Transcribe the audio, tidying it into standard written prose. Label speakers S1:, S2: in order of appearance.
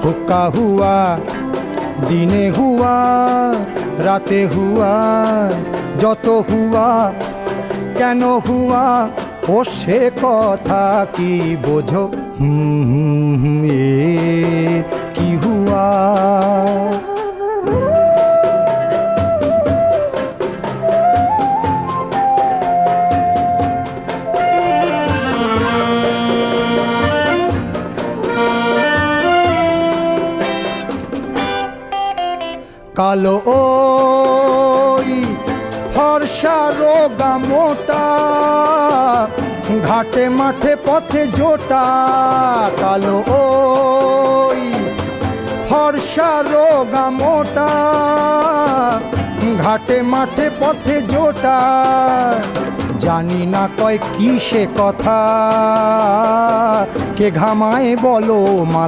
S1: हुक्का हुआ दिने हुआ राते हुआ যত হুয়া কেন হুয়া ও সে কথা কি বোঝো এ কি হুয়া। কালো ওই ফর্সা রোগা মোটা ঘাটে মাঠে পথে জোটা। কালো ওই ফর্সা রোগা মোটা ঘাটে মাঠে পথে জোটা। জানি না কয় কি সে কথা কে ঘামায় বলো মাথা।